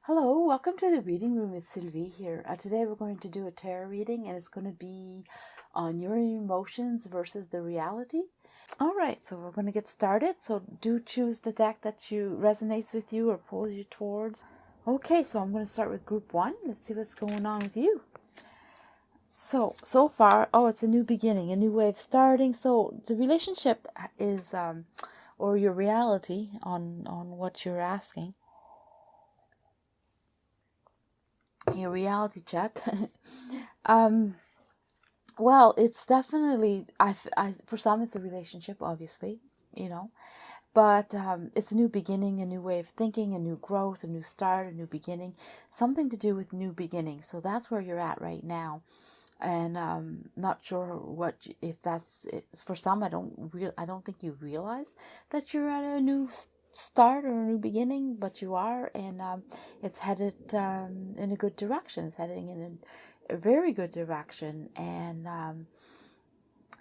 Hello, welcome to the reading room. It's Sylvie here. Today we're going to do a tarot reading, and it's going to be on your emotions versus the reality. All right, so we're going to get started. So do choose the deck that resonates with you or pulls you towards. Okay, so I'm going to start with group 1. Let's see what's going on with you. So far, it's a new beginning, a new way of starting. So the relationship is, or your reality on what you're asking. Your reality check. Well, it's definitely, for some it's a relationship, obviously, but it's a new beginning, a new way of thinking, a new growth, a new start, a new beginning, something to do with new beginnings. So that's where you're at right now. And not sure if that's for some. I don't think you realize that you're at a new start or a new beginning, but you are, and it's headed in a good direction. It's heading in a very good direction, and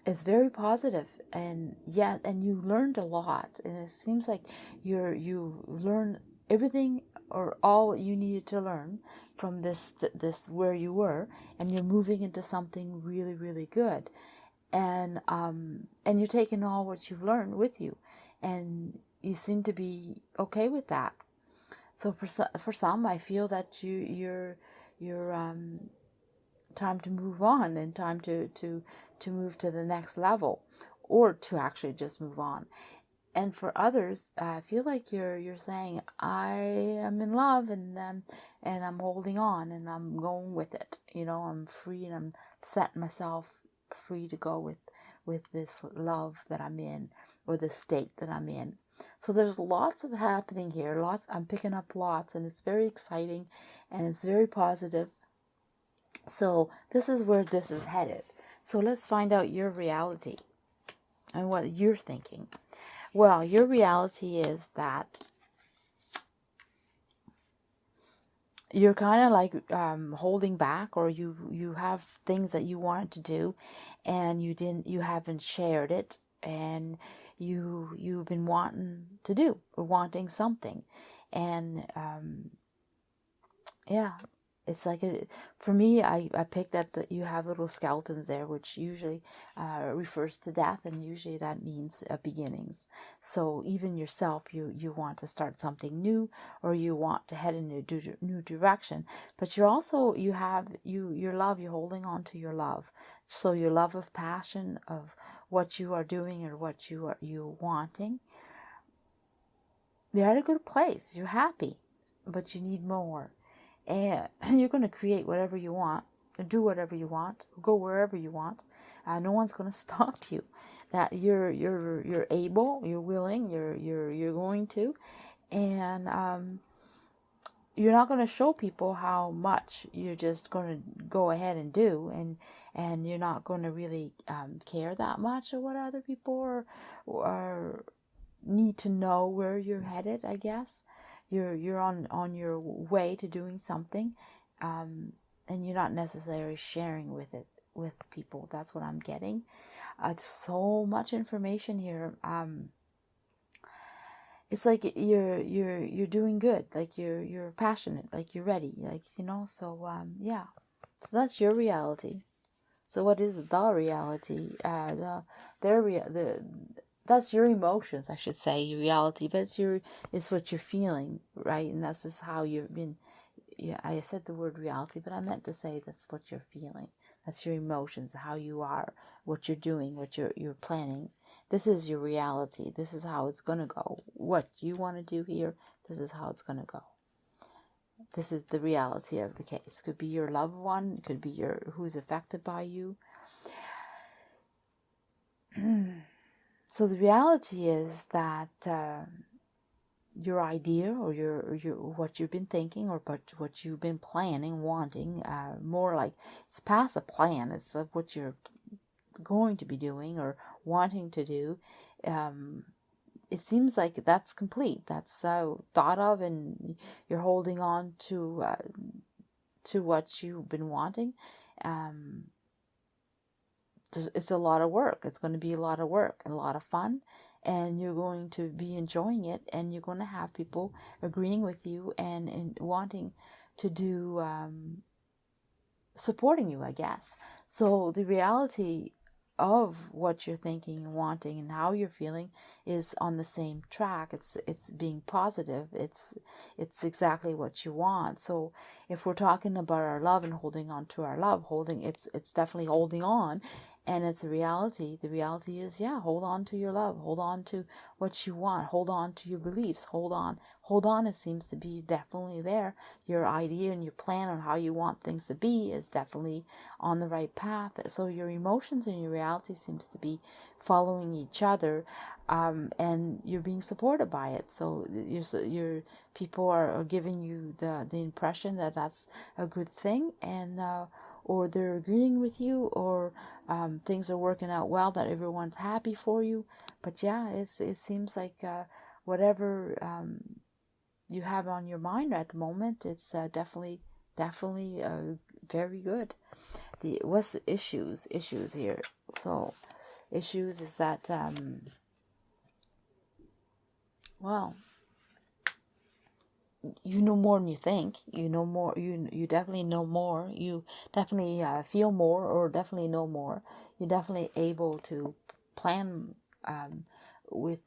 it's very positive. And and you learned a lot, and it seems like you learned everything or all you needed to learn from this where you were, and you're moving into something really, really good. And you're taking all what you've learned with you, and you seem to be okay with that. So for some, I feel that you're time to move on, and time to move to the next level, or to actually just move on. And for others, I feel like you're saying, I am in love, and I'm holding on, and I'm going with it. I'm free, and I'm setting myself free to go with this love that I'm in, or the state that I'm in. So there's lots of happening here. I'm picking up lots, and it's very exciting, and it's very positive. So this is where this is headed. So let's find out your reality and what you're thinking. Well, your reality is that you're kind of like holding back, or you have things that you wanted to do, and you haven't shared it, and you've been wanting to do, or wanting something, and yeah. It's like, for me, I picked that you have little skeletons there, which usually refers to death, and usually that means beginnings. So even yourself, you want to start something new, or you want to head in a new direction. But you're also, your love, you're holding on to your love. So your love of passion, of what you are doing, or what you're wanting. You're at a good place. You're happy, but you need more. And you're going to create whatever you want, do whatever you want, go wherever you want. No one's going to stop you. That you're able, you're willing, you're going to, and you're not going to show people how much. You're just going to go ahead and do, and you're not going to really care that much of what other people are need to know where you're headed, I guess. You're on your way to doing something, and you're not necessarily sharing with people. That's what I'm getting. So much information here. It's like you're doing good, like you're passionate, like you're ready, like So yeah, so that's your reality. So what is the reality? That's your emotions, I should say, your reality, but it's what you're feeling, right? And that's just how you've been. Yeah, I said the word reality, but I meant to say that's what you're feeling. That's your emotions, how you are, what you're doing, what you're planning. This is your reality. This is how it's gonna go. What you want to do here, this is how it's gonna go. This is the reality of the case. Could be your loved one, it could be who's affected by you. So the reality is that your idea, or your what you've been thinking, or what you've been planning, wanting, more like it's past a plan. It's what you're going to be doing or wanting to do. It seems like that's complete. That's thought of, and you're holding on to what you've been wanting. It's a lot of work. It's going to be a lot of work and a lot of fun, and you're going to be enjoying it, and you're going to have people agreeing with you and wanting to do, supporting you, I guess. So the reality of what you're thinking and wanting and how you're feeling is on the same track. It's being positive. It's exactly what you want. So if we're talking about our love and holding on to our love, it's definitely holding on, and it's a reality. The reality is, yeah, hold on to your love, hold on to what you want, hold on to your beliefs, hold on. It seems to be definitely there. Your idea and your plan on how you want things to be is definitely on the right path. So your emotions and your reality seems to be following each other, and you're being supported by it. So your people are giving you the impression that that's a good thing, and or they're agreeing with you, or things are working out well, that everyone's happy for you. But yeah, it seems like whatever you have on your mind at the moment, it's definitely very good. What's the issues here? So issues is that well, you know more than you think. You know more. You definitely know more. You definitely feel more, or definitely know more. You're definitely able to plan with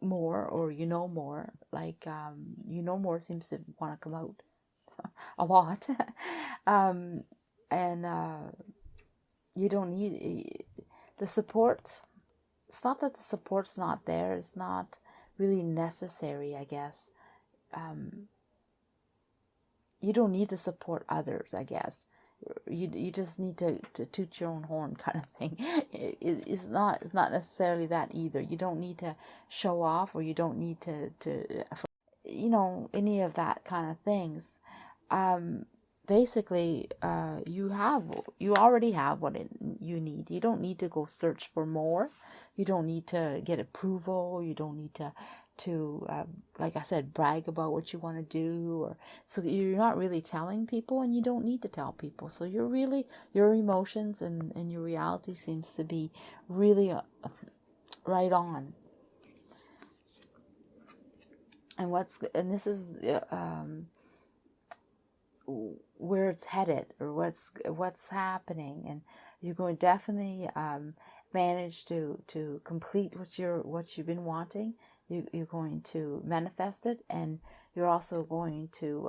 more, or you know more. Like you know more seems to want to come out a lot, and you don't need the support. It's not that the support's not there. It's not really necessary, I guess. You don't need to support others, I guess. You just need to toot your own horn, kind of thing. It's not necessarily that either. You don't need to show off, or you don't need to any of that kind of things. Basically, you already have what you need. You don't need to go search for more. You don't need to get approval. You don't need to like I said, brag about what you want to do, or so you're not really telling people, and you don't need to tell people. So you're really, your emotions and your reality seems to be really right on. And this is where it's headed, or what's happening, and you're going to definitely manage to complete what you've been wanting. You're going to manifest it, and you're also going to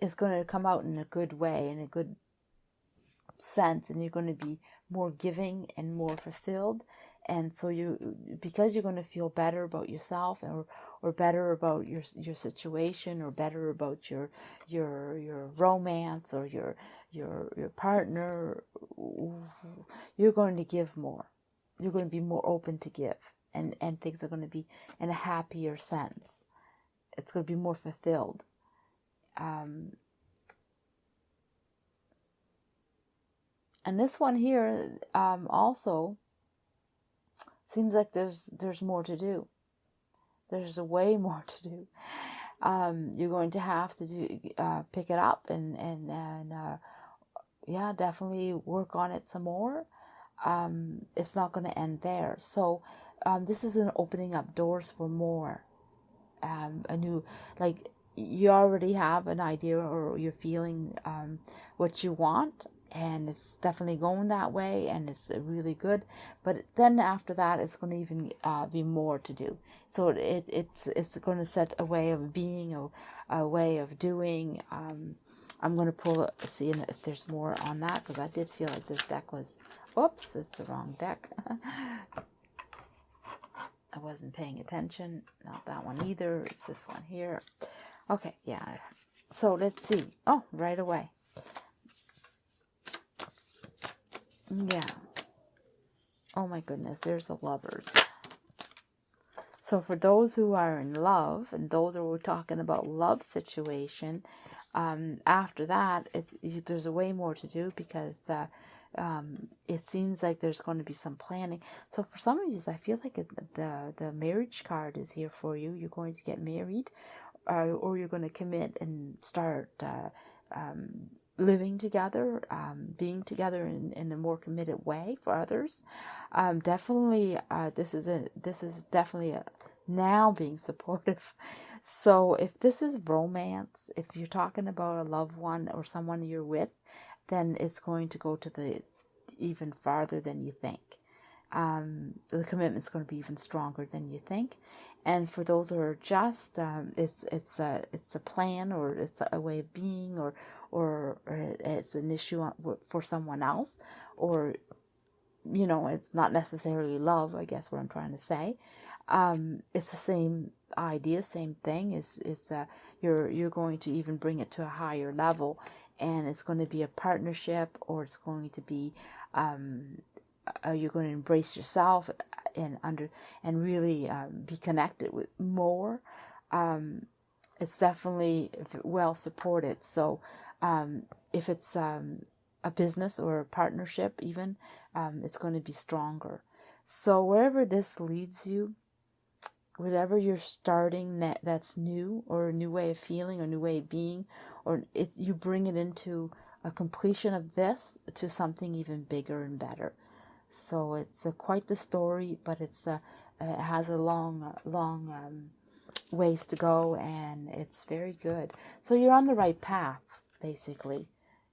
it's going to come out in a good way, in a good sense, and you're going to be more giving and more fulfilled. And so because you're going to feel better about yourself, or better about your situation, or better about your romance, or your partner, you're going to give more. You're going to be more open to give, and things are going to be in a happier sense. It's going to be more fulfilled. And this one here also seems like there's more to do. There's a way more to do. You're going to have to pick it up and yeah, definitely work on it some more. It's not going to end there. So this is an opening up doors for more. A new, like, you already have an idea, or you're feeling what you want, and it's definitely going that way, and it's really good. But then after that, it's going to even be more to do. So it's going to set a way of being, a way of doing. I'm going to pull see if there's more on that, because I did feel like this deck was, oops, it's the wrong deck. I wasn't paying attention. Not that one either. It's this one here. Okay, yeah. So let's see. Oh, right away. Yeah. Oh my goodness, there's the Lovers. So for those who are in love, and those who are talking about love situation, after that, there's a way more to do, because it seems like there's going to be some planning. So for some of you, I feel like the marriage card is here for you. You're going to get married, or you're going to commit and start living together, being together in a more committed way for others. Definitely, this is definitely a now being supportive. So if this is romance, if you're talking about a loved one or someone you're with, then it's going to go to the even farther than you think. The commitment's going to be even stronger than you think. And for those who are just, it's a plan, or it's a way of being, or it's an issue for someone else, or it's not necessarily love. I guess what I'm trying to say. It's the same idea, same thing. You're going to even bring it to a higher level, and it's going to be a partnership, or it's going to be you're going to embrace yourself and really be connected with more. It's definitely well supported. So if it's a business or a partnership even, it's going to be stronger. So wherever this leads you, whatever you're starting that's new, or a new way of feeling, or a new way of being, or you bring it into a completion of this to something even bigger and better. So it's quite the story, but it has a long ways to go, and it's very good. So you're on the right path, basically,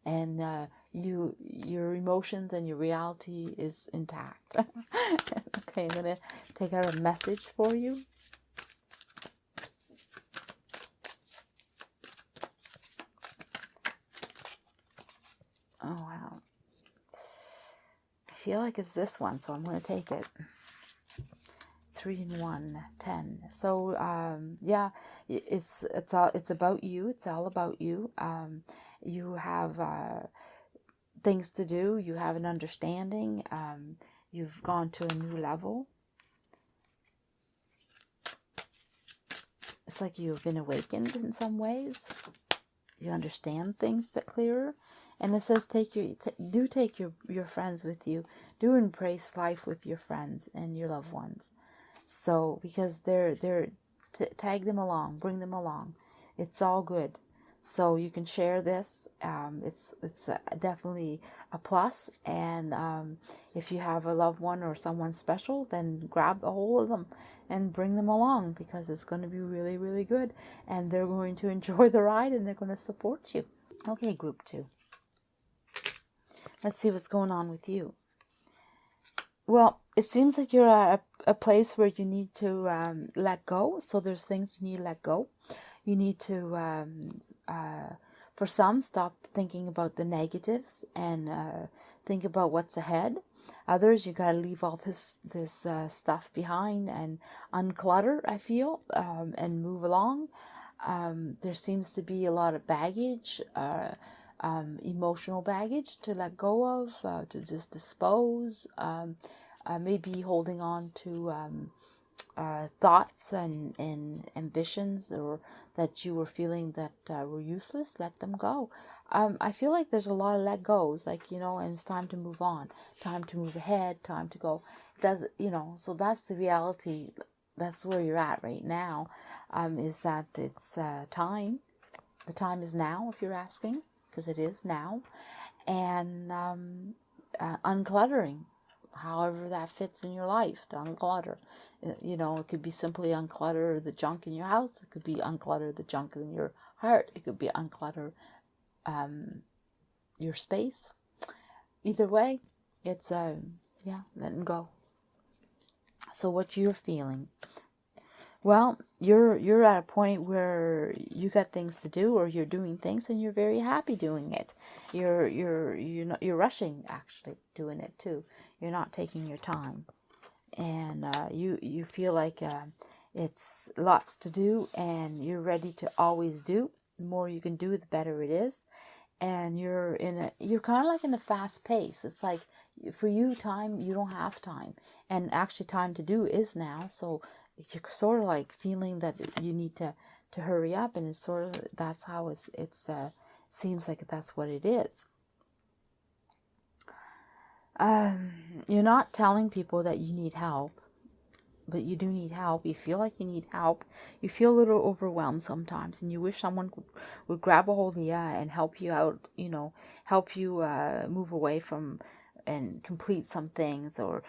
and your emotions and your reality is intact. Okay, I'm gonna take out a message for you. Oh wow. I feel like it's this one, so I'm going to take it. 3 in 1, 10. So yeah, it's about you. It's all about you. You have things to do. You have an understanding. You've gone to a new level. It's like you've been awakened in some ways. You understand things a bit clearer. And it says take your friends with you. Do embrace life with your friends and your loved ones. So because tag them along, bring them along. It's all good. So you can share this. It's definitely a plus. And if you have a loved one or someone special, then grab a hold of them and bring them along, because it's going to be really, really good. And they're going to enjoy the ride, and they're going to support you. Okay, group 2. Let's see what's going on with you. Well, it seems like you're at a place where you need to let go. So there's things you need to let go. You need to, for some, stop thinking about the negatives and think about what's ahead. Others, you got to leave all this stuff behind and unclutter, I feel, and move along. There seems to be a lot of baggage, emotional baggage to let go of, to just dispose, maybe holding on to thoughts and ambitions, or that you were feeling that were useless. Let them go. I feel like there's a lot of let goes, and it's time to move on, time to move ahead, time to go. So that's the reality. That's where you're at right now, is that it's time. The time is now, if you're asking, because it is now. And uncluttering, however that fits in your life, to unclutter. It could be simply unclutter the junk in your house. It could be unclutter the junk in your heart. It could be unclutter your space. Either way, it's letting go. So what you're feeling? Well, you're at a point where you got things to do, or you're doing things, and you're very happy doing it. You're rushing, actually, doing it too. You're not taking your time, and you feel like it's lots to do, and you're ready to always do. The more you can do, the better it is. And you're kind of like in a fast pace. It's like, for you, you don't have time, and actually time to do is now. So you're sort of like feeling that you need to hurry up, and it's sort of, that's how it's seems like that's what it is. You're not telling people that you need help. but you do need help. You feel like you need help. You feel a little overwhelmed sometimes, and you wish someone would grab a hold of you and help you out, help you move away from and complete some things, or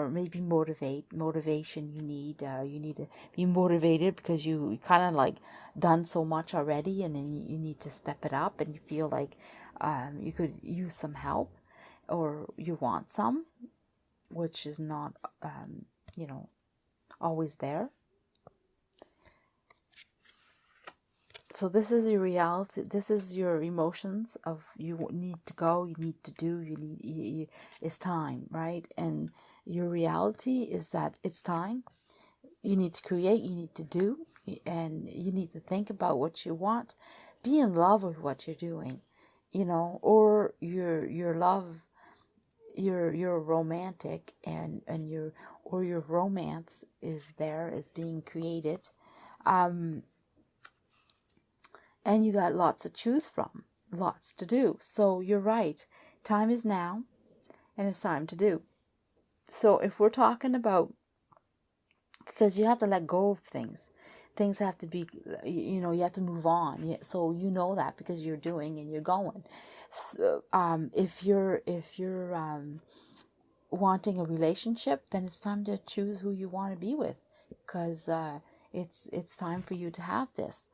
maybe motivation. You need to be motivated because you kind of like done so much already, and then you need to step it up, and you feel like you could use some help, or you want some, which is not always there. So this is your reality. This is your emotions of you need to go, you need to do, it's time, right? And your reality is that it's time. You need to create, you need to do, and you need to think about what you want. Be in love with what you're doing, or your love, you're romantic, and your romance is being created. And you got lots to choose from, lots to do. So you're right. Time is now, and it's time to do. So if we're talking about, because you have to let go of things. Things have to be, you have to move on. So you know that because you're doing and you're going. So, if you're wanting a relationship, then it's time to choose who you want to be with, because it's time for you to have this.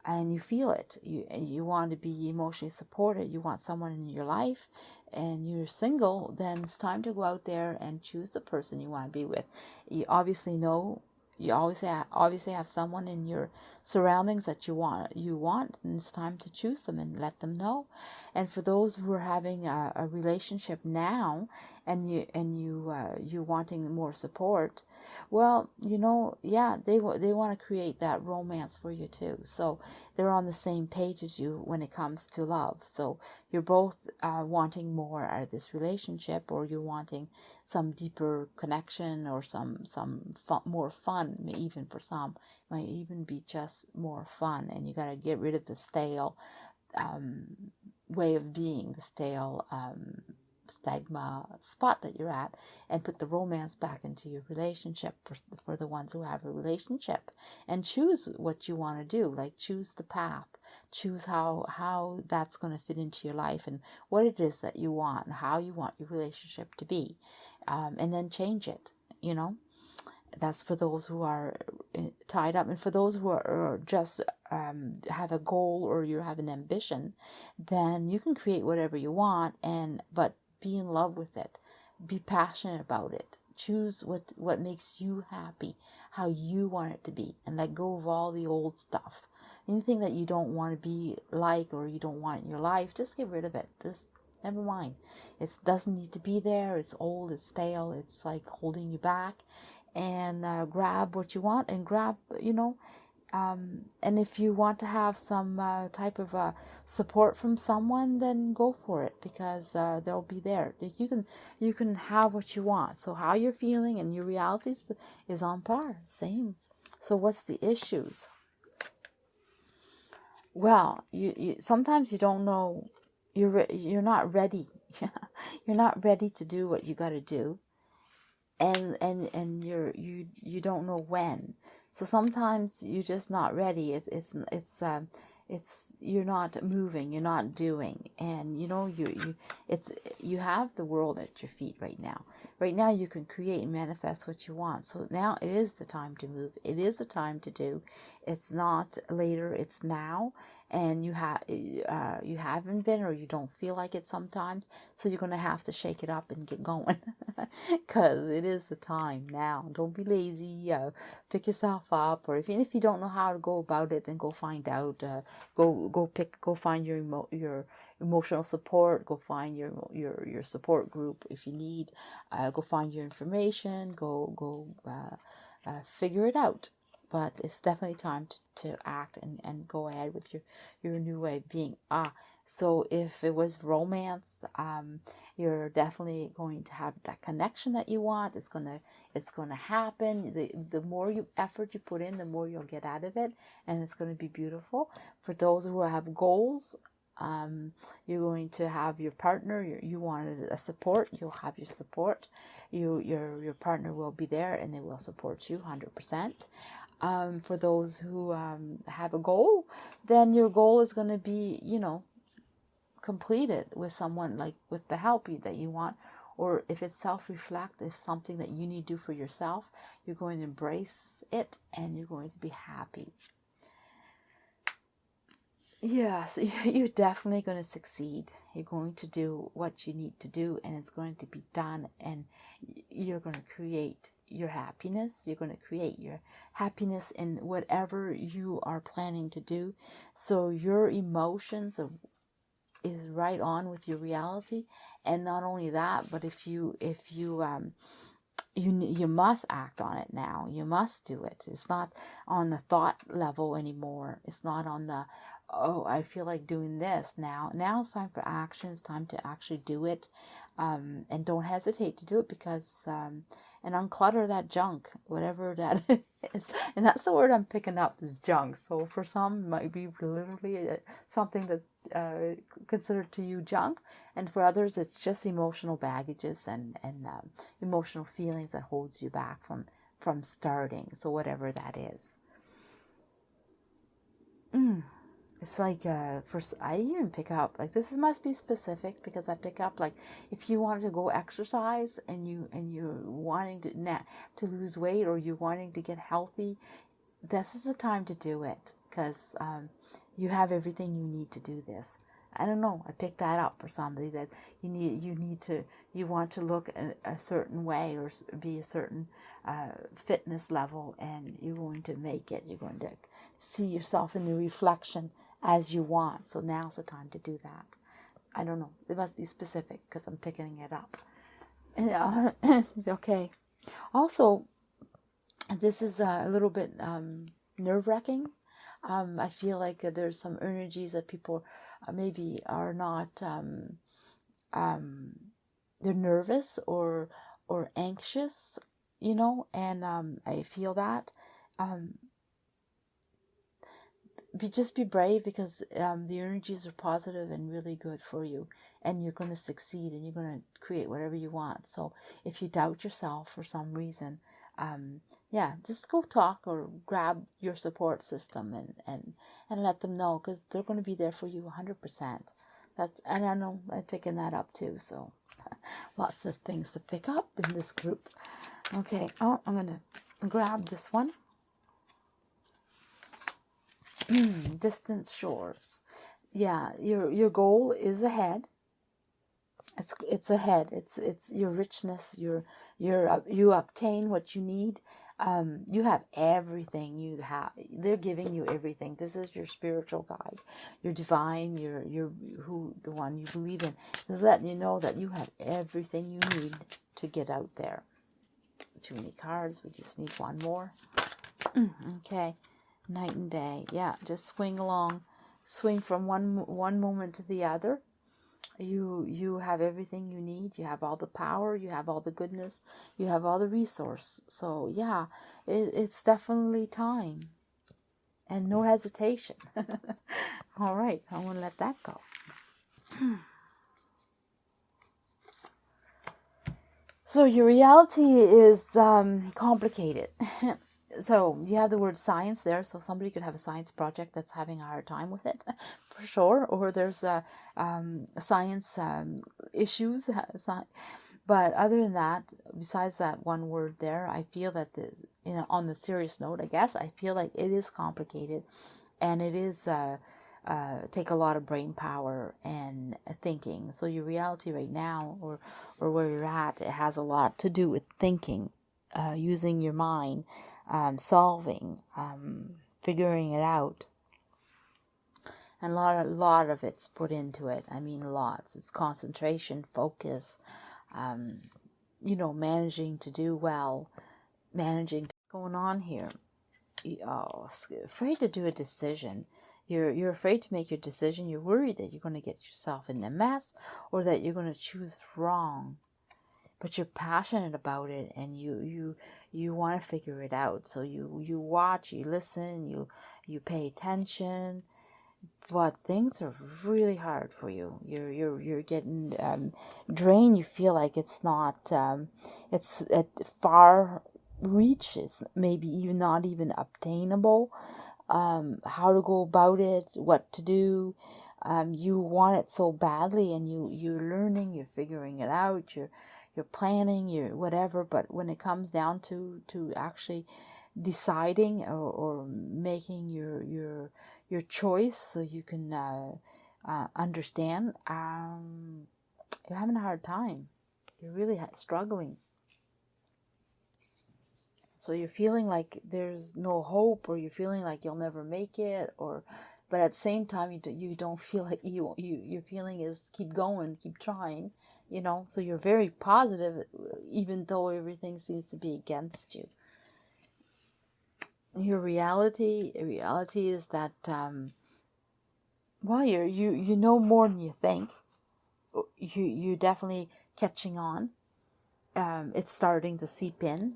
And you feel it. You want to be emotionally supported. You want someone in your life, and you're single. Then it's time to go out there and choose the person you want to be with. You obviously know. You obviously have someone in your surroundings that you want, and it's time to choose them and let them know. And for those who are having a relationship now, and you wanting more support, well, they want to create that romance for you too. So they're on the same page as you when it comes to love. So you're both wanting more out of this relationship, or you're wanting some deeper connection, or some more fun. Even for some, it might even be just more fun. And you got to get rid of the stale way of being, the stale stigma spot that you're at, and put the romance back into your relationship for the ones who have a relationship. And choose what you want to do. Like, choose the path, choose how that's going to fit into your life, and what it is that you want, and how you want your relationship to be, and then change it. That's for those who are tied up. And for those who are just have a goal, or you have an ambition, then you can create whatever you want, but be in love with it. Be passionate about it. Choose what makes you happy, how you want it to be, and let go of all the old stuff. Anything that you don't want to be like, or you don't want in your life, just get rid of it. Just never mind. It doesn't need to be there. It's old, it's stale, it's like holding you back. And grab what you want, and grab, and if you want to have some type of support from someone, then go for it, because they'll be there. You can have what you want. So how you're feeling and your reality is on par, same. So what's the issues? Well, you sometimes you don't know. You're not ready. You're not ready to do what you got to do. And you don't know when. So sometimes you're just not ready. It's you're not moving, you're not doing, and you have the world at your feet right now. Right now you can create and manifest what you want. So now it is the time to move. It is the time to do. It's not later. It's now. And you haven't been, or you don't feel like it sometimes. So you're gonna have to shake it up and get going, because it is the time now. Don't be lazy. Pick yourself up, or even if you don't know how to go about it, then go find out. Go find your emotional support. Go find your support group if you need. Go find your information. Go figure it out. But it's definitely time to act and go ahead with your new way of being. So if it was romance, you're definitely going to have that connection that you want. It's gonna happen. The more effort you put in, the more you'll get out of it, and it's gonna be beautiful. For those who have goals, You're going to have your partner. You wanted a support. You'll have your support. Your partner will be there and they will support you 100%. For those who have a goal, then your goal is going to be, completed with someone, like with the help that you want. Or if it's self-reflect, if something that you need to do for yourself, you're going to embrace it and you're going to be happy. Yeah, so you're definitely going to succeed. You're going to do what you need to do and it's going to be done, and you're going to create your happiness. You're going to create your happiness in whatever you are planning to do. So your emotions is right on with your reality. And not only that, but if you must act on it now. You must do it. It's not on the thought level anymore. It's not on the, oh, I feel like doing this now. Now it's time for action. It's time to actually do it. And don't hesitate to do it, because, and unclutter that junk, whatever that is. And that's the word I'm picking up, is junk. So for some, it might be literally something that's considered to you junk. And for others, it's just emotional baggages and emotional feelings that holds you back from starting. So whatever that is. It's like, I even pick up, like, this must be specific, because I pick up, like, if you want to go exercise and you're wanting to lose weight, or you're wanting to get healthy, this is the time to do it, because you have everything you need to do this. I don't know, I picked that up for somebody, that you want to look a certain way, or be a certain fitness level, and you're going to make it. You're going to see yourself in the reflection as you want. So now's the time to do that. I don't know, it must be specific, because I'm picking it up. Okay. Also, this is a little bit nerve-wracking. I feel like there's some energies that people maybe are not, they're nervous or anxious, and I feel that. Just be brave, because the energies are positive and really good for you, and you're going to succeed, and you're going to create whatever you want. So if you doubt yourself for some reason, just go talk or grab your support system and let them know, because they're going to be there for you 100%. And I know I'm picking that up too. So lots of things to pick up in this group. Okay, I'm going to grab this one. Distant shores. Yeah, your goal is ahead. It's ahead. It's your richness. You obtain what you need. You have everything. They're giving you everything. This is your spiritual guide, your divine, the one you believe in, is letting you know that you have everything you need to get out there. Too many cards. We just need one more. Okay. Night and day. Yeah, just swing along. Swing from one moment to the other. You have everything you need. You have all the power. You have all the goodness. You have all the resource. So yeah, it's definitely time. And no hesitation. All right, I want to let that go. So your reality is complicated. So you have the word science there. So somebody could have a science project that's having a hard time with it, for sure. Or there's science issues. But other than that, besides that one word there, I feel that on the serious note, I guess, I feel like it is complicated, and it is take a lot of brain power and thinking. So your reality right now, or where you're at, it has a lot to do with thinking, using your mind. Solving, figuring it out, and a lot of it's put into it. I mean, lots. It's concentration, focus, managing to do well, what's going on here. Afraid to do a decision. You're afraid to make your decision. You're worried that you're going to get yourself in a mess, or that you're going to choose wrong. But you're passionate about it, and you want to figure it out. So you watch, you listen, you pay attention, but things are really hard for you. You're getting drained. You feel like it's not, it's at far reaches, maybe even not even obtainable. How to go about it, what to do. You want it so badly, and you're learning, you're figuring it out, you're planning, you're whatever. But when it comes down to actually deciding or making your choice, so you can understand, you're having a hard time. You're really struggling. So you're feeling like there's no hope, or you're feeling like you'll never make it, but at the same time you don't feel like your feeling is keep going, keep trying, So you're very positive, even though everything seems to be against you. Your reality is that well, you know more than you think. You definitely catching on. It's starting to seep in.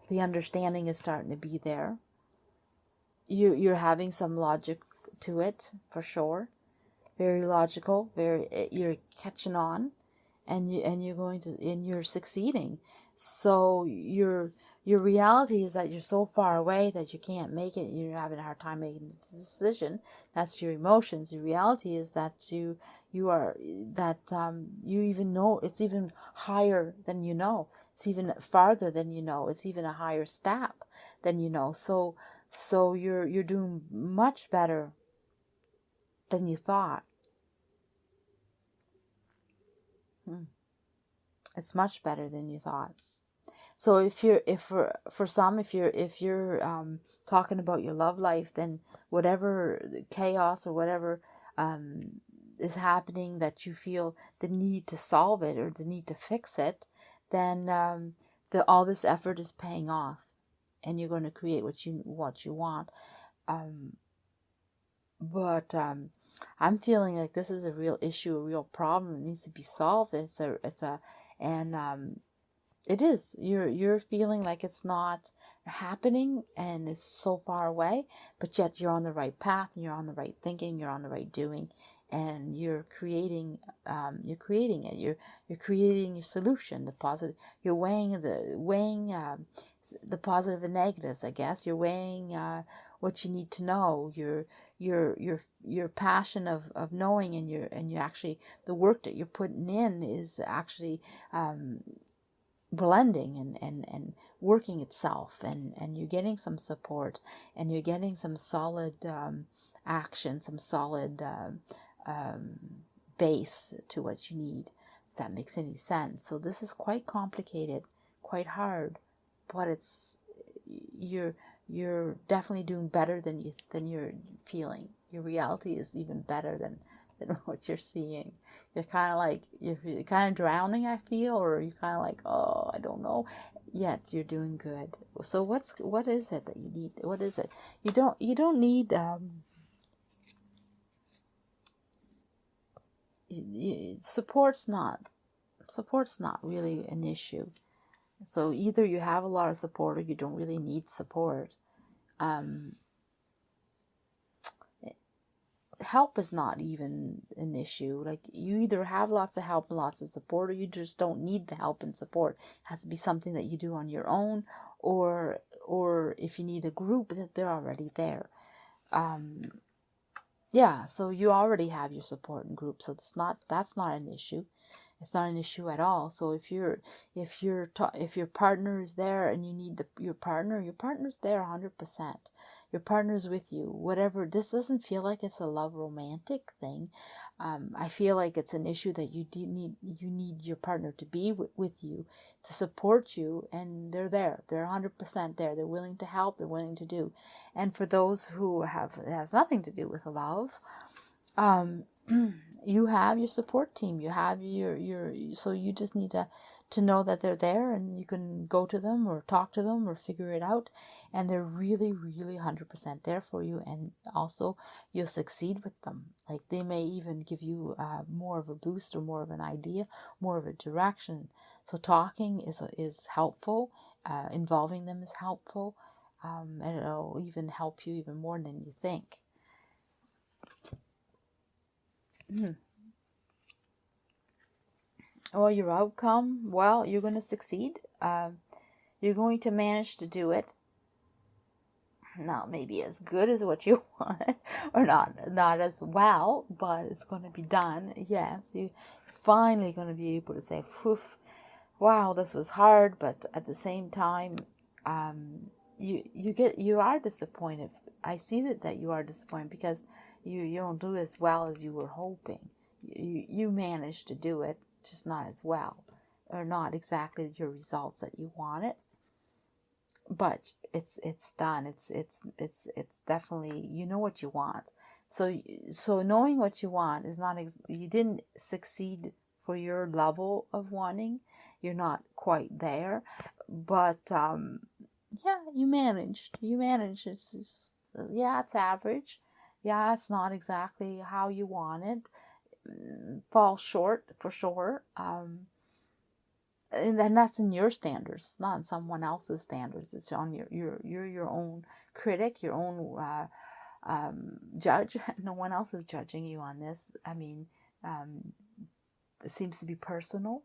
The understanding is starting to be there. You're having some logic to it, for sure. Very logical. You're catching on, and you're succeeding. So your reality is that you're so far away that you can't make it. You're having a hard time making a decision. That's your emotions. Your reality is that you even know it's even higher than you know. It's even farther than you know. It's even a higher step than you know. So you're doing much better than you thought. It's much better than you thought. So if you're talking about your love life, then whatever chaos or whatever is happening that you feel the need to solve it or the need to fix it, then all this effort is paying off, and you're going to create what you want. But I'm feeling like this is a real issue, a real problem. It needs to be solved. It is. You're feeling like it's not happening and it's so far away, but yet you're on the right path, and you're on the right thinking, you're on the right doing, and you're creating it. You're creating your solution, the positive. You're weighing the positive and negatives, I guess. You're weighing what you need to know. Your passion of knowing, and you actually, the work that you're putting in is actually blending and working itself, and you're getting some support, and you're getting some solid action, some solid base to what you need, if that makes any sense. So this is quite complicated, quite hard, but you're definitely doing better than you're feeling. Your reality is even better than what you're seeing. You're kind of like, you're kind of drowning, I feel, or you're kind of like, oh, I don't know. Yet you're doing good. So what is it that you need? What is it? You don't need support's not really an issue. So either you have a lot of support, or you don't really need support. Help is not even an issue. Like, you either have lots of help and lots of support, or you just don't need the help and support. It has to be something that you do on your own, or if you need a group, that they're already there. Yeah, so you already have your support and group, so that's not an issue. It's not an issue at all. So if your partner is there and you need your partner's there 100%. Your partner's with you. Whatever. This doesn't feel like it's a love romantic thing. I feel like it's an issue that you need your partner to be with you, to support you, and they're there. They're 100% there. They're willing to help. They're willing to do. And for those who it has nothing to do with love, you have your support team. You have so you just need to know that they're there, and you can go to them or talk to them or figure it out, and they're really, really 100% there for you. And also, you'll succeed with them. Like, they may even give you more of a boost, or more of an idea, more of a direction. So talking is helpful. Involving them is helpful, and it'll even help you even more than you think. Or your outcome, well, you're going to succeed. You're going to manage to do it. Not maybe as good as what you want, or not as well, but it's going to be done. Yes, you're finally going to be able to say, "Poof, wow, this was hard," but at the same time, you are disappointed. I see that you are disappointed because you don't do as well as you were hoping. You managed to do it, just not as well, or not exactly your results that you wanted. But it's done. It's definitely, you know what you want. So knowing what you want is not you didn't succeed for your level of wanting. You're not quite there, but yeah, you managed. It's just, yeah, it's average. Yeah, it's not exactly how you wanted. Fall short for sure. And that's in your standards. It's not in someone else's standards. It's on your own critic, your own judge. No one else is judging you on this. I mean, it seems to be personal,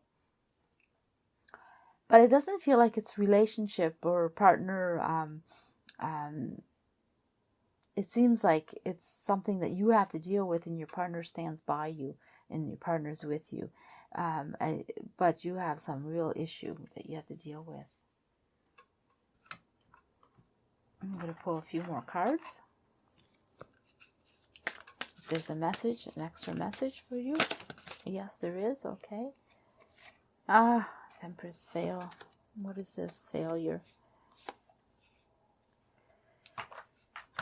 but it doesn't feel like it's relationship or partner. It seems like it's something that you have to deal with, and your partner stands by you, and your partner's with you. But you have some real issue that you have to deal with. I'm going to pull a few more cards. There's a message, an extra message for you. Yes, there is. Okay. Temperance fail. What is this? Failure.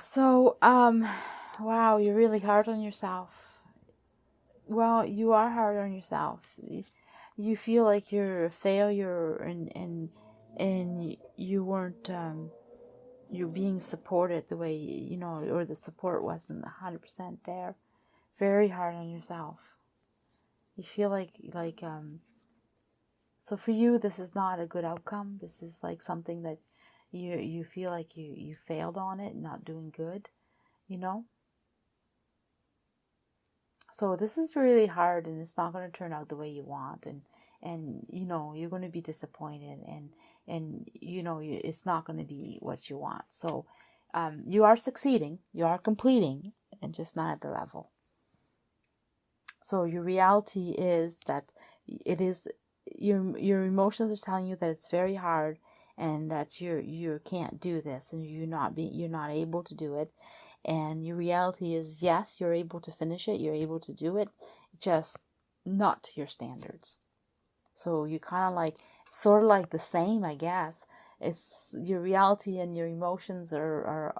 So, wow, you're really hard on yourself. Well, you are hard on yourself. You feel like you're a failure, and you weren't you're being supported the way or the support wasn't 100% there. Very hard on yourself. You feel like so for you, this is not a good outcome. This is like something that you feel like you failed on it, not doing good, So this is really hard, and it's not going to turn out the way you want, and you're going to be disappointed, and it's not going to be what you want. So you are succeeding, you are completing, and just not at the level. So your reality is that it is your emotions are telling you that it's very hard, and that you can't do this, and you're not able to do it. And your reality is, yes, you're able to finish it, you're able to do it, just not to your standards. So you kind of sort of like the same, I guess. It's your reality and your emotions are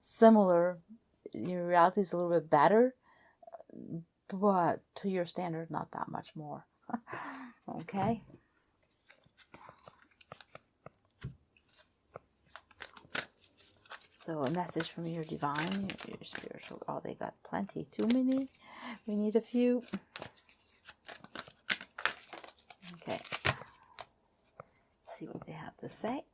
similar. Your reality is a little bit better, but to your standard, not that much more. Okay. So a message from your divine, your spiritual. Oh, they got plenty. Too many. We need a few. Okay. Let's see what they have to say.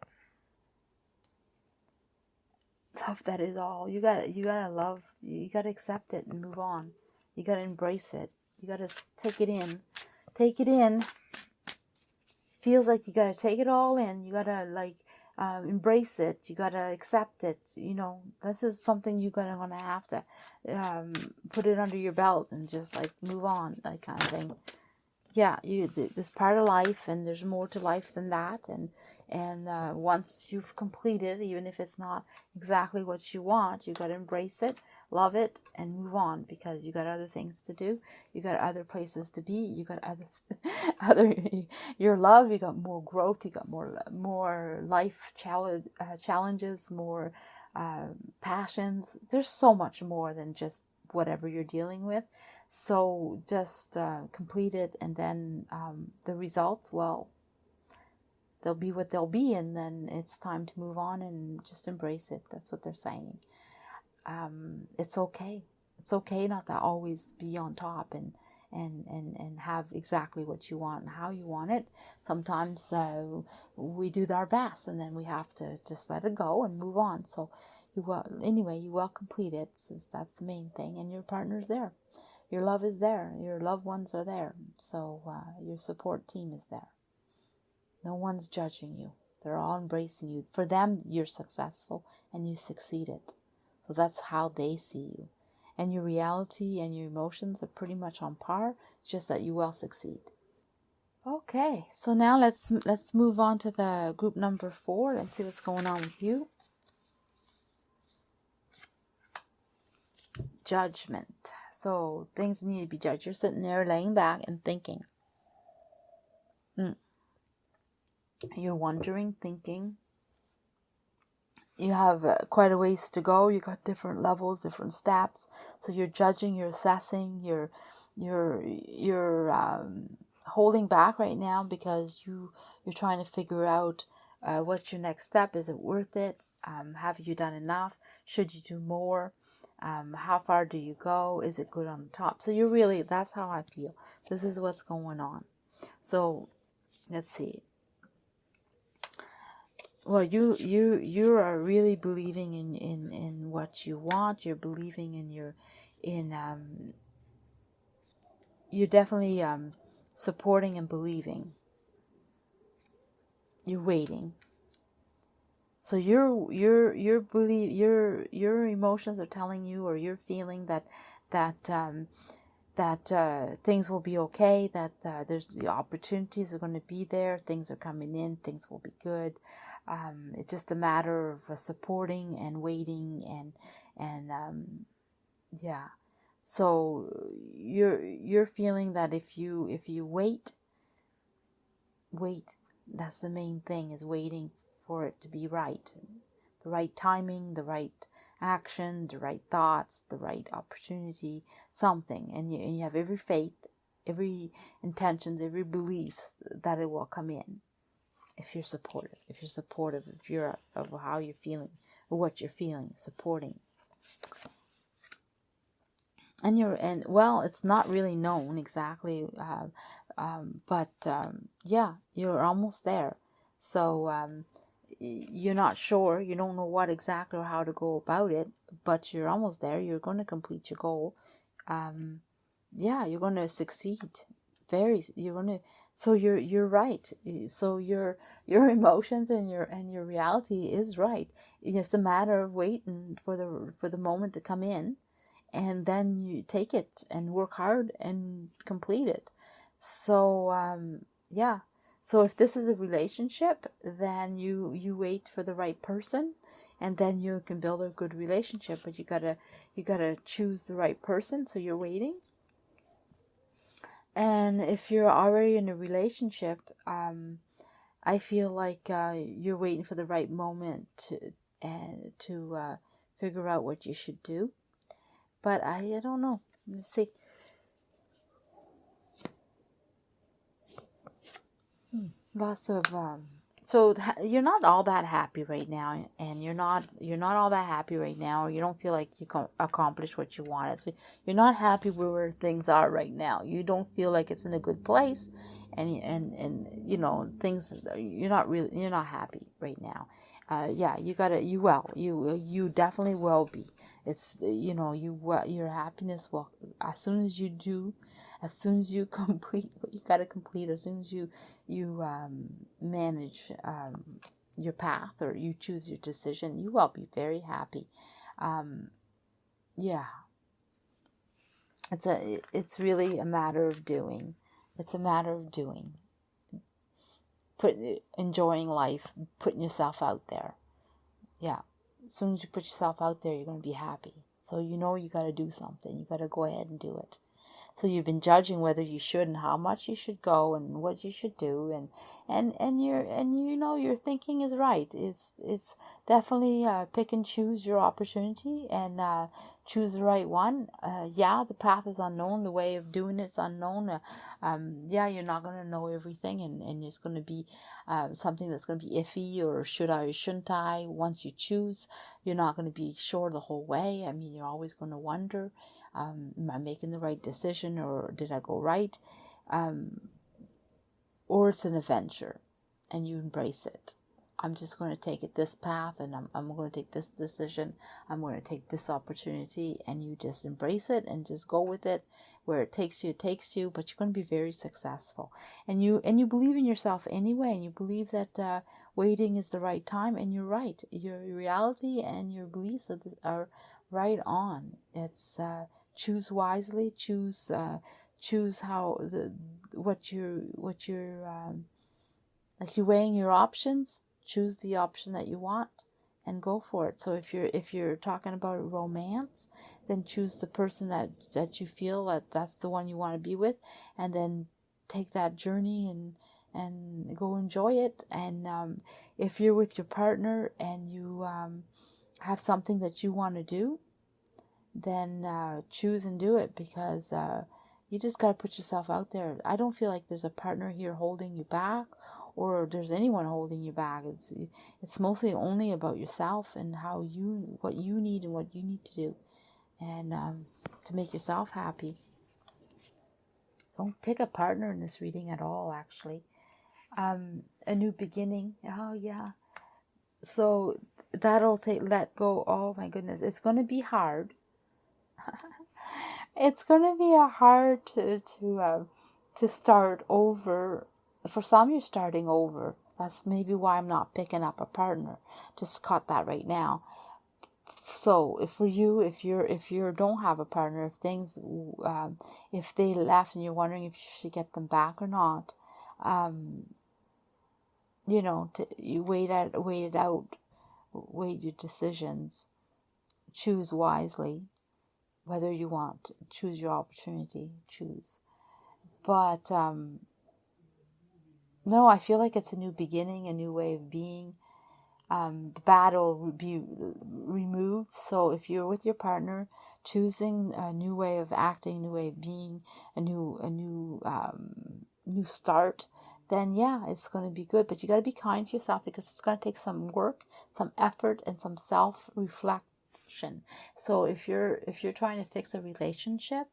Love, that is all. You gotta love. You gotta accept it and move on. You gotta embrace it. You gotta take it in. Take it in. Feels like you gotta take it all in. You gotta embrace it. You gotta accept it. This is something you're gonna have to put it under your belt and just move on, that kind of thing. Yeah, this part of life, and there's more to life than that. And once you've completed, even if it's not exactly what you want, you got to embrace it, love it, and move on, because you got other things to do. You got other places to be. You got other your love. You got more growth. You got more life challenges, more passions. There's so much more than just whatever you're dealing with. So just complete it, and then the results, well, they'll be what they'll be, and then it's time to move on and just embrace it. That's what they're saying. It's okay. It's okay not to always be on top and have exactly what you want and how you want it. Sometimes we do our best, and then we have to just let it go and move on. So you will complete it. So that's the main thing, and your partner's there. Your love is there. Your loved ones are there. So your support team is there. No one's judging you. They're all embracing you. For them, you're successful and you succeeded. So that's how they see you. And your reality and your emotions are pretty much on par, just that you will succeed. Okay, so now let's move on to the group number 4. Let's see what's going on with you. Judgment. So things need to be judged. You're sitting there laying back and thinking. You're wondering, thinking. You have quite a ways to go. You got different levels, different steps. So you're judging, you're assessing, you're holding back right now because you're trying to figure out what's your next step. Is it worth it? Have you done enough? Should you do more? How far do you go? Is it good on the top? So you're really, that's how I feel. This is what's going on. So let's see. Well, you are really believing in what you want. You're believing you're definitely supporting and believing. You're waiting. So your emotions are telling you, or you're feeling that things will be okay, that there's the opportunities are going to be there, things are coming in, things will be good. It's just a matter of supporting and waiting and yeah. So you're feeling that if you wait, that's the main thing, is waiting for it to be right. The right timing, the right action, the right thoughts, the right opportunity, something. And you have every faith, every intentions, every beliefs that it will come in. If you're supportive, if you're of how you're feeling or what you're feeling, supporting. And well, it's not really known exactly, but yeah, you're almost there. So you're not sure, you don't know what exactly or how to go about it, but you're almost there. You're going to complete your goal. Yeah, you're going to succeed. So you're right. So your emotions and your reality is right. It's a matter of waiting for the moment to come in, and then you take it and work hard and complete it. So yeah. So if this is a relationship, then you wait for the right person, and then you can build a good relationship. But you gotta choose the right person. So you're waiting. And if you're already in a relationship, I feel like you're waiting for the right moment to figure out what you should do. But I don't know. Let's see. Lots of so you're not all that happy right now, and you're not all that happy right now, or you don't feel like you can accomplish what you wanted. So you're not happy where things are right now. You don't feel like it's in a good place, and you know, things, you're not happy right now. Yeah, you definitely will be. It's, you know, your happiness will, as soon as you complete what you got to complete, as soon as you manage your path, or you choose your decision, you will be very happy. Yeah, it's really a matter of doing. It's a matter of doing. Enjoying life, putting yourself out there. Yeah, as soon as you put yourself out there, you're going to be happy. So you know you got to do something. You got to go ahead and do it. So you've been judging whether you should and how much you should go and what you should do, and you know your thinking is right. It's definitely pick and choose your opportunity, and choose the right one. Yeah, the path is unknown, the way of doing it's unknown. Yeah, you're not gonna know everything, and it's gonna be something that's gonna be iffy, or should I or shouldn't I? Once you choose, you're not gonna be sure the whole way. I mean, you're always gonna wonder. Am I making the right decision, or did I go right? Or it's an adventure and you embrace it. I'm just going to take it this path, and I'm going to take this decision. I'm going to take this opportunity, and you just embrace it and just go with it. Where it takes you, but you're going to be very successful. And you believe in yourself anyway, and you believe that waiting is the right time, and you're right. Your reality and your beliefs are right on. It's choose wisely, choose how what you're like, you're weighing your options. Choose the option that you want and go for it. So if you're talking about romance, then choose the person that you feel that's the one you want to be with, and then take that journey and go enjoy it. And if you're with your partner and you have something that you want to do, then choose and do it, because you just got to put yourself out there. I don't feel like there's a partner here holding you back, or there's anyone holding you back. It's mostly only about yourself and what you need and what you need to do, and to make yourself happy. Don't pick a partner in this reading at all, actually. A new beginning. Oh yeah. So that'll let go. Oh my goodness, it's going to be hard. It's going to be hard to start over. For some, you're starting over. That's maybe why I'm not picking up a partner. Just caught that right now. So for you, if you don't have a partner, if they left and you're wondering if you should get them back or not, you wait it out, weigh your decisions, choose wisely. Whether you want, choose your opportunity, choose. But no, I feel like it's a new beginning, a new way of being. The battle will be removed. So if you're with your partner, choosing a new way of acting, a new way of being, a new start, then yeah, it's going to be good. But you got to be kind to yourself, because it's going to take some work, some effort, and some self-reflection. So if you're trying to fix a relationship,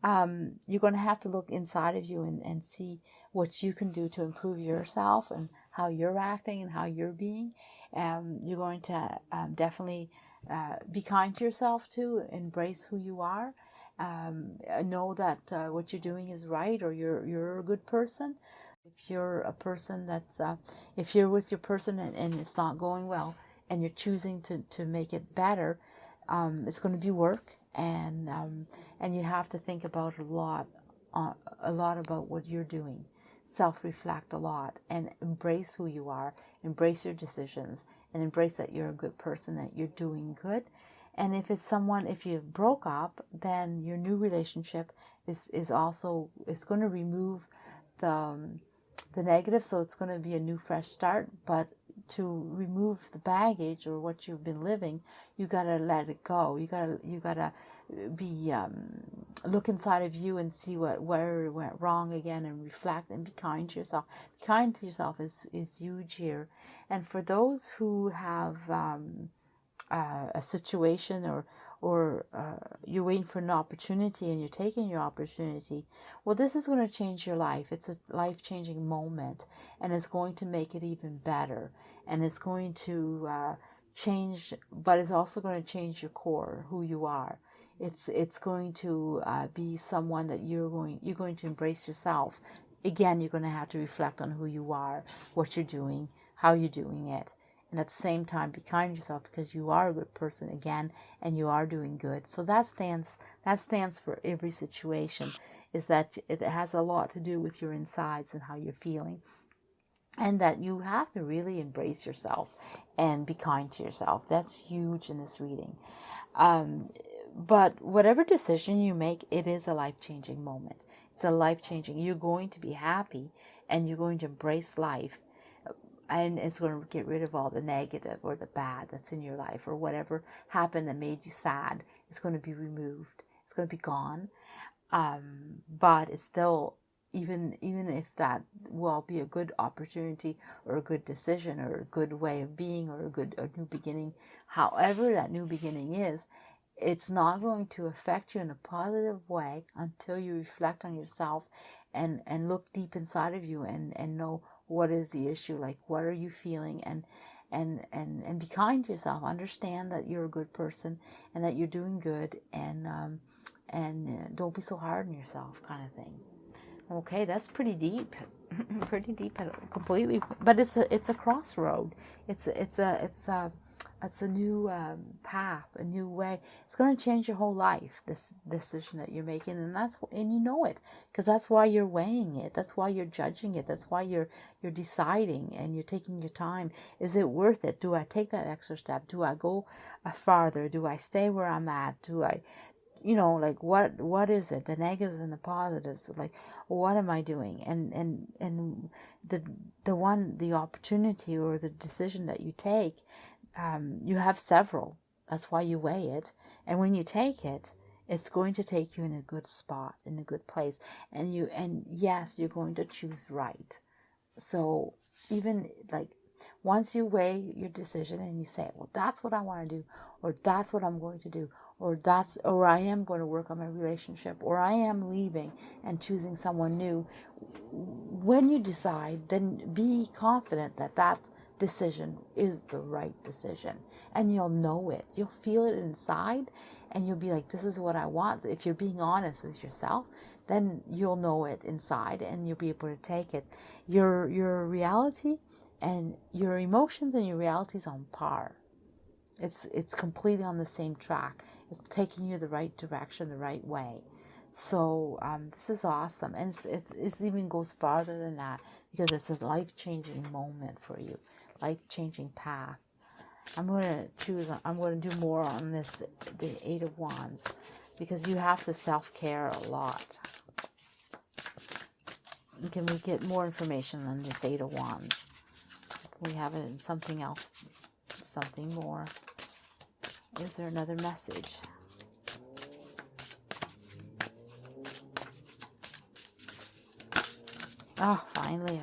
you're going to have to look inside of you and see what you can do to improve yourself and how you're acting and how you're being. You're going to definitely be kind to yourself too. Embrace who you are. Know that what you're doing is right, or you're a good person. If you're a person if you're with your person and it's not going well, and you're choosing to make it better, it's going to be work, and you have to think about a lot about what you're doing. Self-reflect a lot and embrace who you are, embrace your decisions, and embrace that you're a good person, that you're doing good. And if you broke up, then your new relationship is also, it's going to remove the negative, so it's going to be a new fresh start. But to remove the baggage or what you've been living, you gotta let it go. You gotta be look inside of you and see where it went wrong again, and reflect and be kind to yourself. Be kind to yourself is huge here. And for those who have a situation, or you're waiting for an opportunity and you're taking your opportunity, well, this is going to change your life. It's a life-changing moment, and it's going to make it even better, and it's going to change, but it's also going to change your core, who you are. It's going to be someone that you're going to embrace yourself. Again, you're going to have to reflect on who you are, what you're doing, how you're doing it. And at the same time, be kind to yourself, because you are a good person again, and you are doing good. So that stands for every situation, is that it has a lot to do with your insides and how you're feeling. And that you have to really embrace yourself and be kind to yourself. That's huge in this reading. But whatever decision you make, it is a life-changing moment. It's a life-changing. You're going to be happy, and you're going to embrace life. And it's going to get rid of all the negative or the bad that's in your life, or whatever happened that made you sad. It's going to be removed. It's going to be gone. But it's still, even if that will be a good opportunity, or a good decision, or a good way of being, or a new beginning, however that new beginning is, it's not going to affect you in a positive way until you reflect on yourself and look deep inside of you and know what is the issue, like what are you feeling, and be kind to yourself. Understand that you're a good person and that you're doing good, and don't be so hard on yourself, kind of thing. Okay, that's pretty deep, pretty deep, completely. But it's a crossroad. It's a new path, a new way. It's going to change your whole life. This decision that you're making, and you know it, because that's why you're weighing it. That's why you're judging it. That's why you're deciding, and you're taking your time. Is it worth it? Do I take that extra step? Do I go farther? Do I stay where I'm at? Do I? Like what is it? The negatives and the positives. Like, what am I doing? And the opportunity or the decision that you take, you have several. That's why you weigh it. And when you take it, it's going to take you in a good spot, in a good place. And yes, you're going to choose right. So even like, once you weigh your decision and you say, well, that's what I want to do, or that's what I'm going to do, or I am going to work on my relationship, or I am leaving and choosing someone new. When you decide, then be confident that that decision is the right decision, and you'll know it. You'll feel it inside, and you'll be like, this is what I want. If you're being honest with yourself, then you'll know it inside, and you'll be able to take it. Your reality and your emotions and your reality is on par. It's completely on the same track. It's taking you the right direction, the right way. So this is awesome, and it even goes farther than that, because it's a life-changing moment for you, life-changing path. I'm going to do more on this, the Eight of Wands, because you have to self-care a lot. Can we get more information on this Eight of Wands? Can we have it in something else, something more? Is there another message? Oh, finally.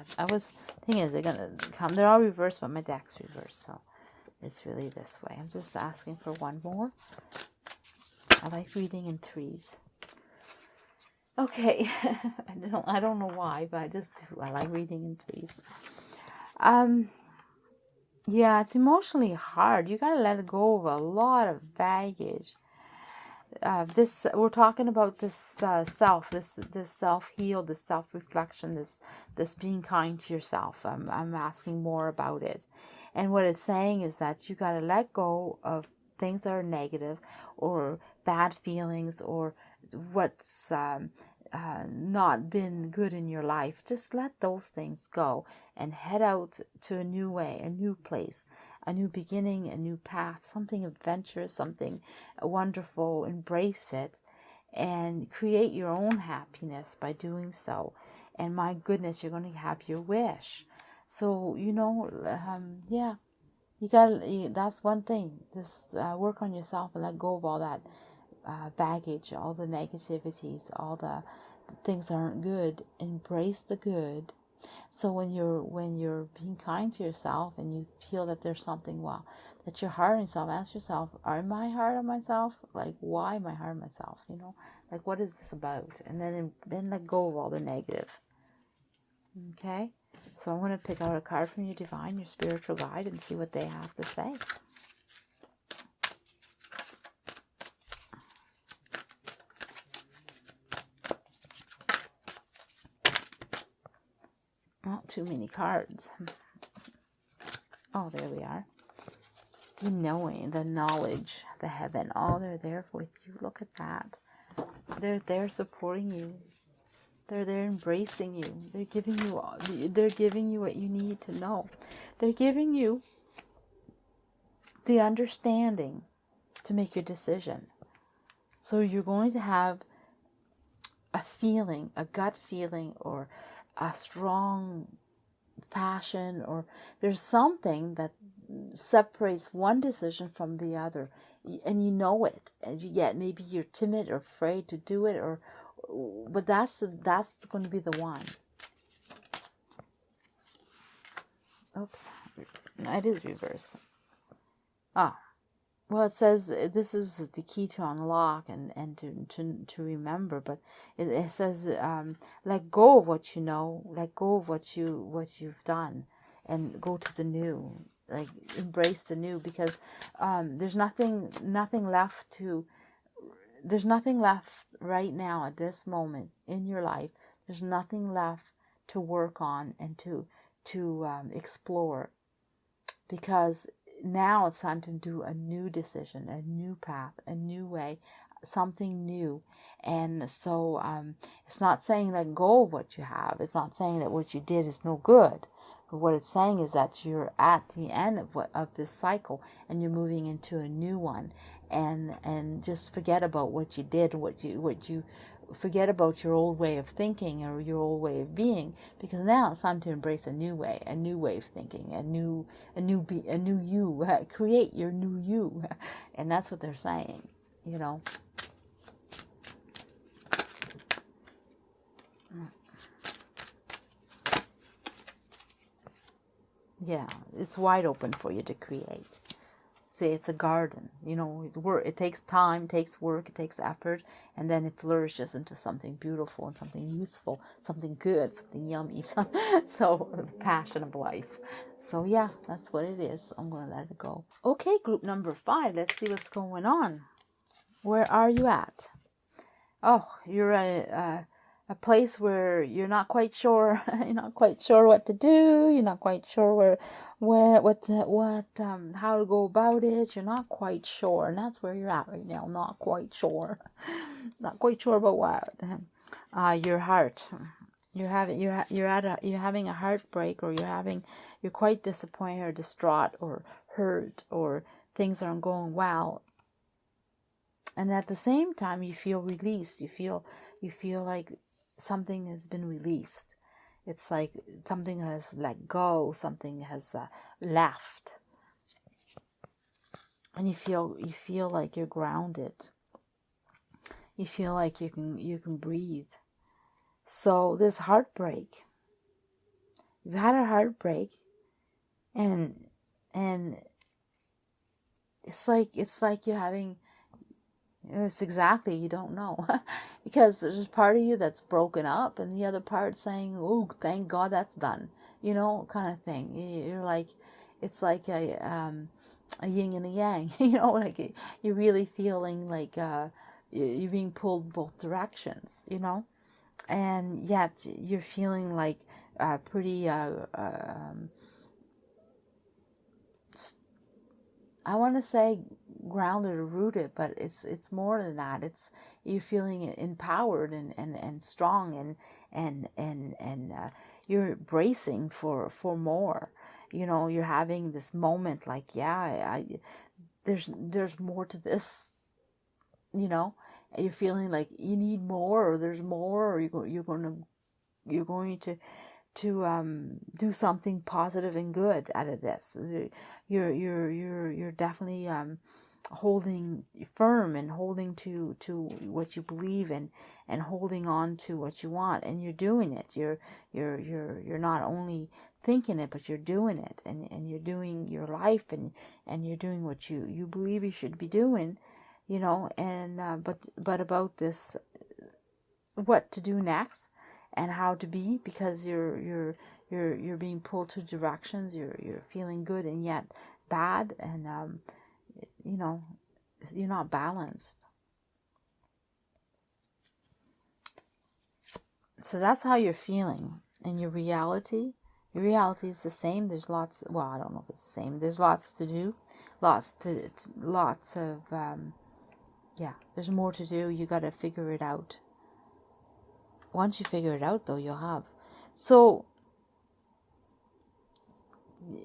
Thing is, they're going to come. They're all reversed, but my deck's reversed, so it's really this way. I'm just asking for one more. I like reading in threes. Okay. I don't know why, but I just do. I like reading in threes. Yeah, it's emotionally hard. You gotta let go of a lot of baggage. We're talking about this self, this self-heal, this self-reflection, this being kind to yourself. I'm asking more about it, and what it's saying is that you gotta let go of things that are negative or bad feelings or what's not been good in your life. Just let those things go and head out to a new way, a new place, a new beginning, a new path, something adventurous, something wonderful. Embrace it and create your own happiness by doing so. And my goodness, you're going to have your wish. So, yeah, that's one thing. Just work on yourself and let go of all that baggage, all the negativities, all the things that aren't good. Embrace the good. So when you're being kind to yourself and you feel that there's something that you're hard on yourself, ask yourself, am I hard on myself? Like, why am I hard on myself? Like, what is this about? And then let go of all the negative. Okay, so I'm going to pick out a card from your divine, your spiritual guide, and see what they have to say. Not too many cards. Oh, there we are. The knowing, the knowledge, the heaven. Oh, they're there with you. Look at that. They're there supporting you. They're there embracing you. They're giving you what you need to know. They're giving you the understanding to make your decision. So you're going to have a feeling, a gut feeling, or a strong passion, or there's something that separates one decision from the other, and you know it, and yet maybe you're timid or afraid to do it, but that's going to be the one. Oops, no, it is reverse. Oh, Well, it says this is the key to unlock and to remember, but it says let go of what you know, let go of what you've done, and go to the new. Like embrace the new, because there's nothing left to. There's nothing left right now at this moment in your life. There's nothing left to work on and to explore, because now it's time to do a new decision, a new path, a new way, something new. And so it's not saying let go of what you have. It's not saying that what you did is no good. But what it's saying is that you're at the end of this cycle, and you're moving into a new one. And just forget about what you did, what you forget about your old way of thinking or your old way of being, because now it's time to embrace a new way of thinking, a new you. Create your new you. And that's what they're saying, you know. Yeah, it's wide open for you to create. Say it's a garden, you know. It takes time, takes work, it takes effort, and then it flourishes into something beautiful and something useful, something good, something yummy. So the passion of life. So yeah, that's what it is. I'm gonna let it go. Okay, group number 5. Let's see what's going on. Where are you at? Oh, you're at a place where you're not quite sure. You're not quite sure what to do. You're not quite sure how to go about it. You're not quite sure, and that's where you're at right now. Not quite sure. Not quite sure about what. Your heart. You're having a heartbreak, or you're quite disappointed or distraught or hurt, or things aren't going well. And at the same time, you feel released. You feel like something has been released. It's like something has let go. Something has left, and you feel like you're grounded. You feel like you can breathe. So this heartbreak, you've had a heartbreak, and it's like you're having. It's exactly, you don't know. Because there's part of you that's broken up, and the other part saying, oh, thank God that's done. You know, kind of thing. You're like, it's like a yin and a yang. You know, like you're really feeling like you're being pulled both directions, you know. And yet you're feeling like pretty I want to say grounded or rooted, but it's more than that. It's you're feeling empowered and strong and you're bracing for more. You know, you're having this moment like, yeah, there's more to this. You know, and you're feeling like you need more, or there's more, or you're going to do something positive and good out of this. You're definitely holding firm and holding to what you believe in, and holding on to what you want, and you're doing it. You're not only thinking it, but you're doing it, and you're doing your life, and you're doing what you believe you should be doing, you know. And but about this, what to do next and how to be, because you're being pulled two directions. You're feeling good and yet bad, and you know, you're not balanced. So that's how you're feeling. And your reality is the same. There's lots, well, I don't know if it's the same. There's lots to do, lots of yeah, there's more to do. You got to figure it out. Once you figure it out, though, you'll have. So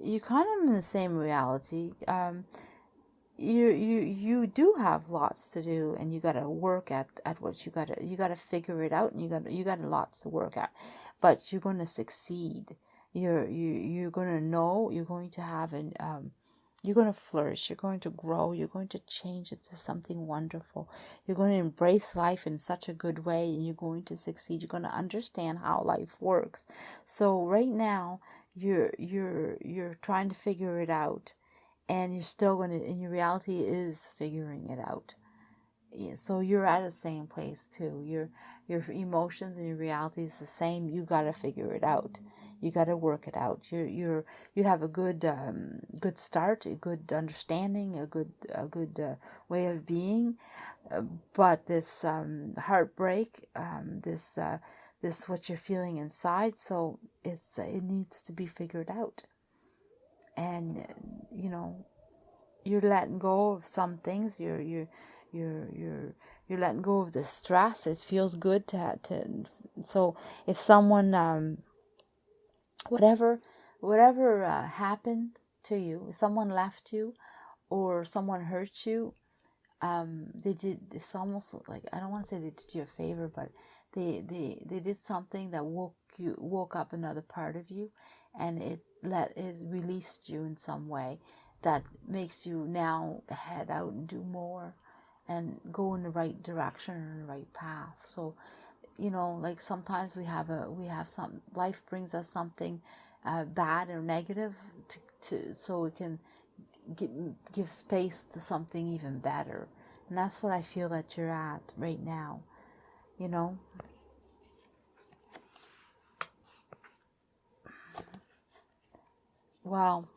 you're kind of in the same reality. You do have lots to do, and you got to work at what you got to figure it out, and you got lots to work at. But you're going to succeed. You're going to know. You're going to have an you're going to flourish, you're going to grow, you're going to change it to something wonderful. You're going to embrace life in such a good way, and you're going to succeed. You're going to understand how life works. So right now, you're trying to figure it out, and you're still going to, and your reality is figuring it out. So you're at the same place too. Your emotions and your reality is the same. You got to figure it out. You got to work it out. You have a good good start, a good understanding, a good way of being. But this heartbreak, this what you're feeling inside. So it needs to be figured out. And you're letting go of some things. You're letting go of the stress. It feels good to so if someone whatever happened to you, if someone left you or someone hurt you, it's almost like, I don't want to say they did you a favor, but they did something that woke up another part of you, and it released you in some way that makes you now head out and do more and go in the right direction or in the right path. So, like sometimes we have some, life brings us something bad or negative so we can give space to something even better. And that's what I feel that you're at right now, Well,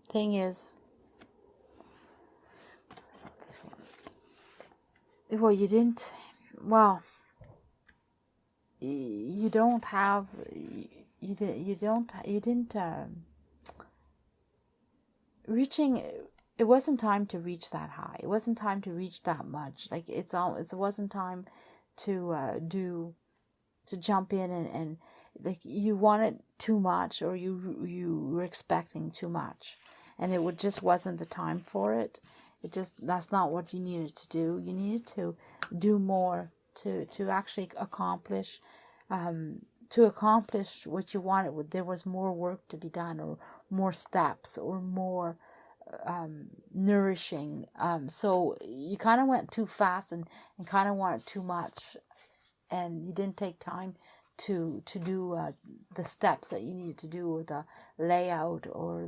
thing is, it's not this one. Well, you didn't, well, you don't have, you didn't, reaching, it wasn't time to reach that high. It wasn't time to reach that much. Like it wasn't time to jump in and like you wanted too much, or you were expecting too much, and it just wasn't the time for it. That's not what you needed to do. You needed to do more to actually accomplish what you wanted. There was more work to be done, or more steps, or more nourishing. So you kind of went too fast and kind of wanted too much, and you didn't take time to do the steps that you needed to do, or the layout, or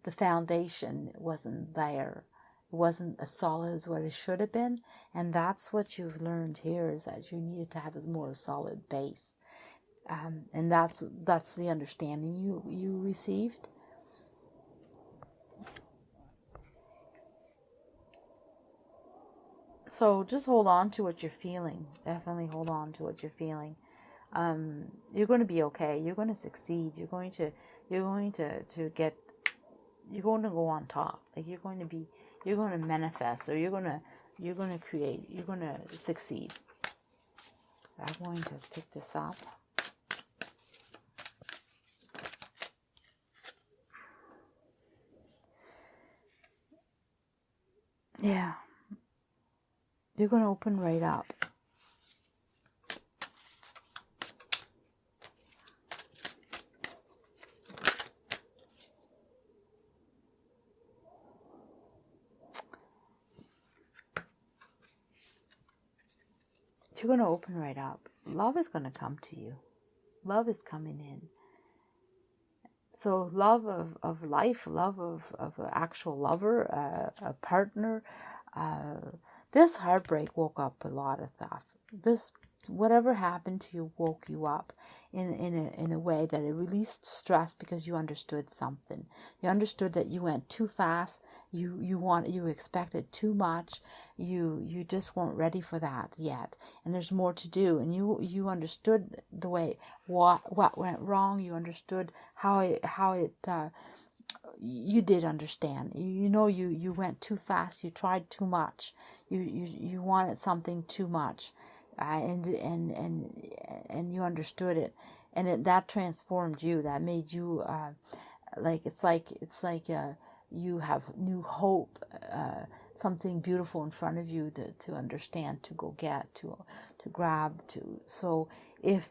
the foundation wasn't there. It wasn't as solid as what it should have been, and that's what you've learned here, is that you needed to have a more solid base, and that's the understanding you received. So just hold on to what you're feeling. Definitely hold on to what you're feeling. You're going to be okay. You're going to succeed. You're going to go on top. Like you're going to manifest, or you're going to create. You're going to succeed. I'm going to pick this up. Yeah. You're going to open right up. You're going to open right up. Love is going to come to you. Love is coming in. So love of life, love of an actual lover, a partner. This heartbreak woke up a lot of stuff. This, whatever happened to you, woke you up in a way that it released stress, because you understood something. You understood that you went too fast. You expected too much. You just weren't ready for that yet. And there's more to do. And you understood the way what went wrong. You understood how it you did understand. You went too fast. You tried too much. You wanted something too much, and you understood it, and that transformed you. That made you it's like you have new hope, something beautiful in front of you to understand, to go get, to grab, to. So if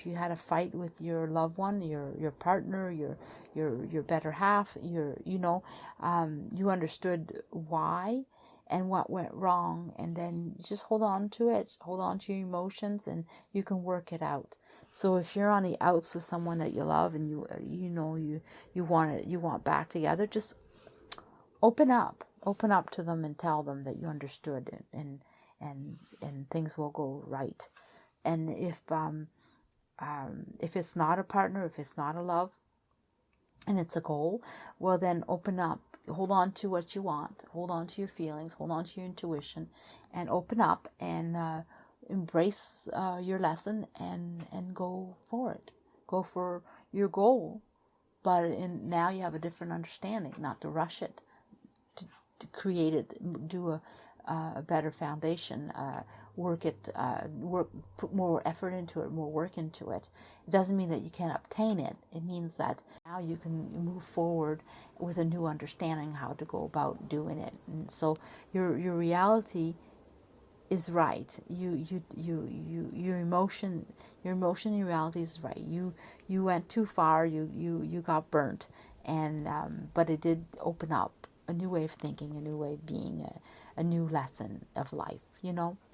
you had a fight with your loved one, your partner, your better half, you understood why, and what went wrong, and then just hold on to it, hold on to your emotions, and you can work it out. So if you're on the outs with someone that you love and you want back together, just open up to them and tell them that you understood, and things will go right. And if it's not a partner, if it's not a love, and it's a goal, well, then open up, hold on to what you want, hold on to your feelings, hold on to your intuition, and open up, and embrace your lesson, and go for it. Go for your goal, but now you have a different understanding, not to rush it, to create it, do a better foundation, put more effort into it, more work into it. It doesn't mean that you can't obtain it. It means that now you can move forward with a new understanding how to go about doing it. And so your reality is right. Your emotion, your reality is right. You went too far. You got burnt, and but it did open up a new way of thinking, a new way of being, a new lesson of life.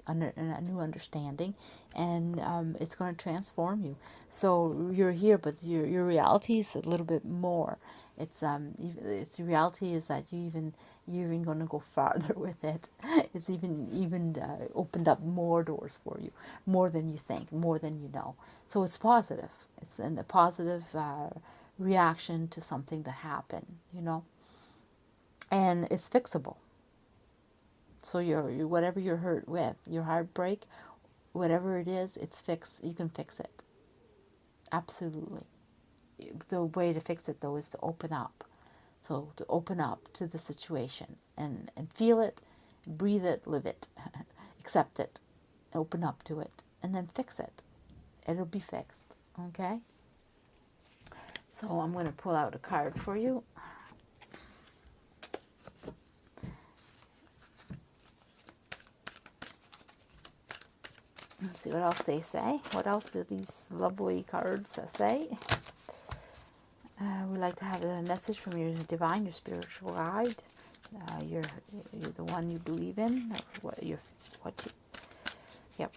A new understanding, and it's going to transform you. So you're here, but your reality is a little bit more. It's reality is that you're even going to go farther with it. It's even opened up more doors for you, more than you think, more than you know. So it's positive. It's a positive reaction to something that happened, and it's fixable. So your whatever you're hurt with, your heartbreak, whatever it is, it's fixed. You can fix it. Absolutely. The way to fix it, though, is to open up. So to open up to the situation, and feel it, breathe it, live it, accept it, open up to it, and then fix it. It'll be fixed. Okay? So I'm going to pull out a card for you. Let's see what else they say. What else do these lovely cards say? We'd like to have a message from your divine, your spiritual guide. You're the one you believe in. Yep.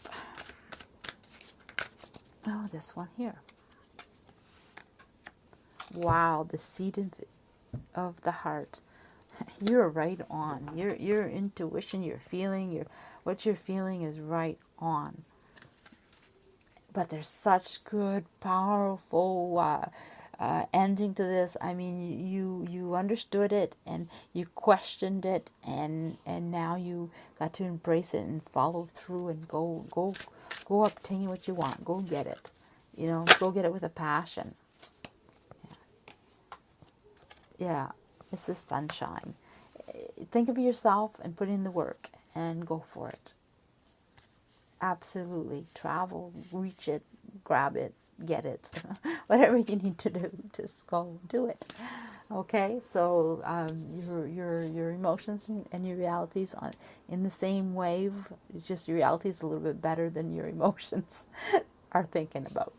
Oh, this one here. Wow, the seed of the heart. You're right on. Your intuition, your feeling, what you're feeling is right on. But there's such good, powerful ending to this. I mean, you understood it, and you questioned it, and now you got to embrace it and follow through and go obtain what you want. Go get it. Go get it with a passion. Yeah, it's the sunshine. Think of yourself and put in the work and go for it. Absolutely. Travel, reach it, grab it, get it. Whatever you need to do, just go do it. Okay, so your emotions and your realities in the same wave. It's just your reality is a little bit better than your emotions are thinking about.